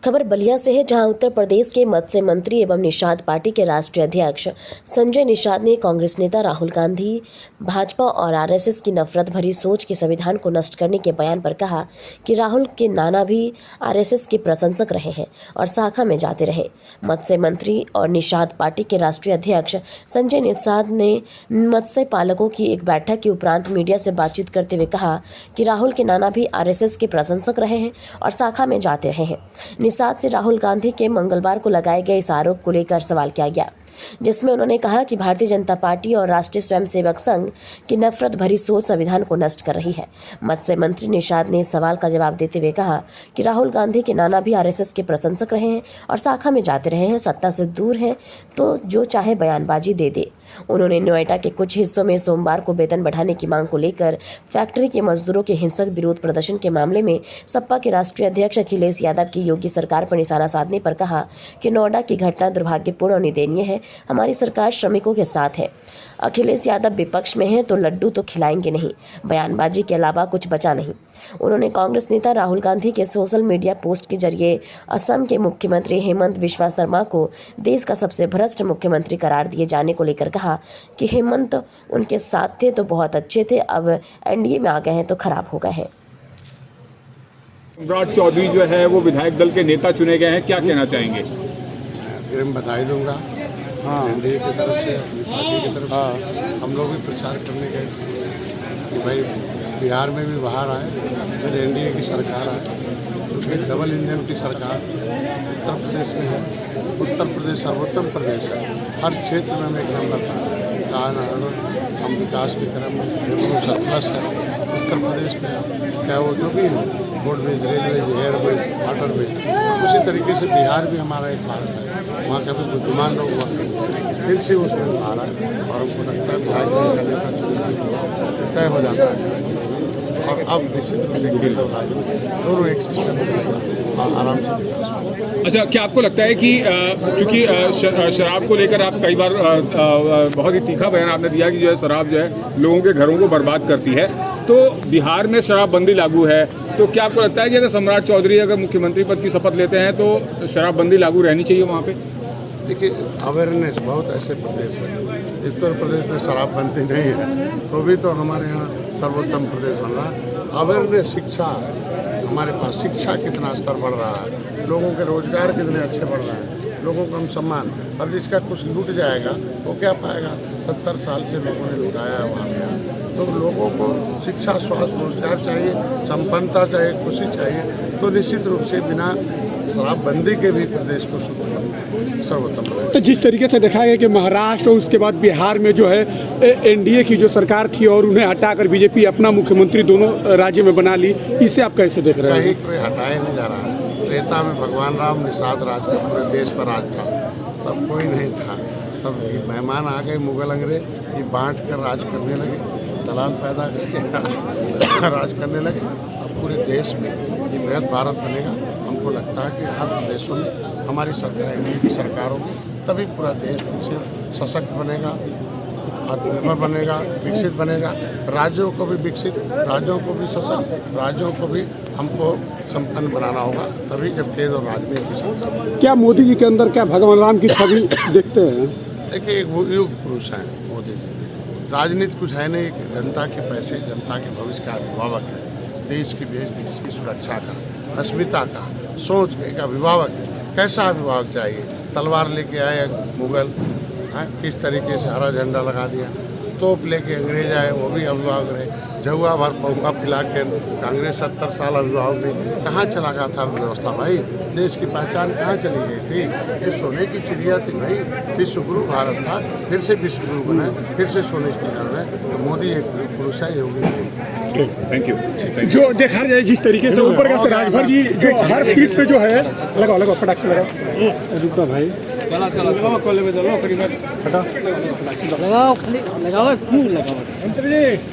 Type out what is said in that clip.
खबर बलिया से है, जहां उत्तर प्रदेश के मत्स्य मंत्री एवं निषाद पार्टी के राष्ट्रीय अध्यक्ष संजय निषाद ने कांग्रेस नेता राहुल गांधी, भाजपा और आरएसएस की नफरत भरी सोच के संविधान को नष्ट करने के बयान पर कहा कि राहुल के नाना भी आरएसएस के प्रशंसक रहे हैं और शाखा में जाते रहे। मत्स्य मंत्री और निषाद पार्टी के राष्ट्रीय अध्यक्ष संजय निषाद ने मत्स्य पालकों की एक बैठक के उपरांत मीडिया से बातचीत करते हुए कहा कि राहुल के नाना भी आरएसएस के प्रशंसक रहे हैं और शाखा में जाते रहे हैं। निषाद से राहुल गांधी के मंगलवार को लगाए गए इस आरोप को लेकर सवाल किया गया, जिसमें उन्होंने कहा कि भारतीय जनता पार्टी और राष्ट्रीय स्वयंसेवक संघ की नफरत भरी सोच संविधान को नष्ट कर रही है। मत्स्य मंत्री निषाद ने इस सवाल का जवाब देते हुए कहा कि राहुल गांधी के नाना भी आरएसएस के प्रशंसक रहे हैं और शाखा में जाते रहे हैं, सत्ता से दूर हैं तो जो चाहे बयानबाजी दे दे। उन्होंने नोएडा के कुछ हिस्सों में सोमवार को वेतन बढ़ाने की मांग को लेकर फैक्ट्री के मजदूरों के हिंसक विरोध प्रदर्शन के मामले में सपा के राष्ट्रीय अध्यक्ष अखिलेश यादव की योगी सरकार पर निशाना साधने पर कहा कि नोएडा की घटना दुर्भाग्यपूर्ण और निंदनीय है। हमारी सरकार श्रमिकों के साथ है। अखिलेश यादव विपक्ष में हैं तो लड्डू तो खिलाएंगे नहीं, बयानबाजी के अलावा कुछ बचा नहीं। उन्होंने कांग्रेस नेता राहुल गांधी के सोशल मीडिया पोस्ट के जरिए असम के मुख्यमंत्री हेमंत बिस्वा शर्मा को देश का सबसे भ्रष्ट मुख्यमंत्री करार दिए जाने को लेकर कहा कि हेमंत उनके साथ थे तो बहुत अच्छे थे, अब एनडीए में आ गए हैं तो खराब हो गए हैं। सम्राट चौधरी जो है वो विधायक दल के नेता चुने गए हैं, क्या कहना चाहेंगे? फिर मैं बधाई दूंगा। एनडीए की तरफ से, अपनी पार्टी की तरफ से हम लोग भी प्रचार करने गए कि भाई बिहार में भी बाहर आए, फिर एनडीए की सरकार आए, क्योंकि डबल इंजन की सरकार उत्तर प्रदेश में है। उत्तर प्रदेश सर्वोत्तम प्रदेश है, हर क्षेत्र में हम एक नंबर पर हम विकास के क्रम में 170+ है उत्तर प्रदेश में। क्या वो जो भी हो, रोडवेज, रेलवेज, एयरवेज, वाटरवेज, उसी तरीके से बिहार भी हमारा एक भारत है। वहाँ का भी बुद्धिमान लोग हुआ फिर से उसमें बाहर आए और हमको लगता है बिहार का तय हो जाता है। और अब निश्चित रूप से दोनों एक सिस्टम में आराम से विकास हो। अच्छा, क्या आपको लगता है कि चूंकि शराब को लेकर आप कई बार बहुत ही तीखा बयान आपने दिया कि जो है शराब जो है लोगों के घरों को बर्बाद करती है, तो बिहार में शराबबंदी लागू है, तो क्या आपको लगता है कि अगर सम्राट चौधरी अगर मुख्यमंत्री पद की शपथ लेते हैं तो शराबबंदी लागू रहनी चाहिए वहाँ पे? देखिए, अवेयरनेस बहुत ऐसे प्रदेश है, उत्तर प्रदेश में शराबबंदी नहीं है तो भी तो हमारे यहाँ सर्वोत्तम प्रदेश बन रहा है। अवेयरनेस, शिक्षा, हमारे पास शिक्षा कितना स्तर बढ़ रहा है, लोगों के रोजगार कितने अच्छे बढ़ रहे हैं, लोगों का हम सम्मान। अब जिसका कुछ लूट जाएगा वो क्या पाएगा? 70 साल से लोगों ने लुटाया है वहाँ पे। तो लोगों को शिक्षा, स्वास्थ्य, रोजगार चाहिए, संपन्नता चाहिए, खुशी चाहिए, तो निश्चित रूप से बिना शराबबंदी के भी प्रदेश को सर्वोत्तम है। तो जिस तरीके से देखा गया कि महाराष्ट्र और उसके बाद बिहार में जो है एनडीए की जो सरकार थी और उन्हें हटाकर बीजेपी अपना मुख्यमंत्री दोनों राज्य में बना ली, इसे आप कैसे देख रहे हैं? कहीं कोई हटाया नहीं जा रहा है। त्रेता में भगवान राम निषाद राज का पूरे देश पर राज था, तब कोई नहीं था। तब मेहमान आ गए मुगल अंग्रेज, ये बांट कर राज करने लगे, दलाल पैदा करके राज करने लगे। अब पूरे देश में ये बृहद भारत बनेगा। हमको लगता है कि हर प्रदेशों में हमारी सरकार, एनडीए की सरकारों में, तभी पूरा देश सशक्त बनेगा, आत्मनिर्भर बनेगा, विकसित बनेगा। राज्यों को भी विकसित, राज्यों को भी सशक्त, राज्यों को भी हमको संपन्न बनाना होगा, तभी जब केंद्र और राज्य में की सरकार। क्या मोदी जी के अंदर क्या भगवान राम की छवि देखते हैं? देखिए, एक युग पुरुष हैं मोदी जी। राजनीति कुछ है नहीं, जनता के पैसे, जनता के भविष्य का अभिभावक है, देश की बेच, देश की सुरक्षा का, अस्मिता का, सोच का अभिभावक है। कैसा अभिभावक चाहिए? तलवार लेके आए मुगल, किस तरीके से हरा झंडा लगा दिया, तोप लेके अंग्रेज आए, वो भी अभिभावक रहे। जहुआ भर पौका पिला के कांग्रेस 70 साल अभिभावक में कहाँ चला गया था अर्थव्यवस्था? भाई, देश की पहचान कहाँ चली गई थी? ये सोने की चिड़िया थी भाई। विश्वगुरु भारत था, फिर से विश्वगुरु बना, फिर से सोने की चिड़िया है। तो मोदी एक पुरुष है, योगी। Thank you. जो देखा जाए जिस तरीके से ऊपर का राजभर जी जो हर सीट पे जो है लगाओ फटाक से लगाओ, रुका भाई, लगाओ, लगाओ, लगाओ।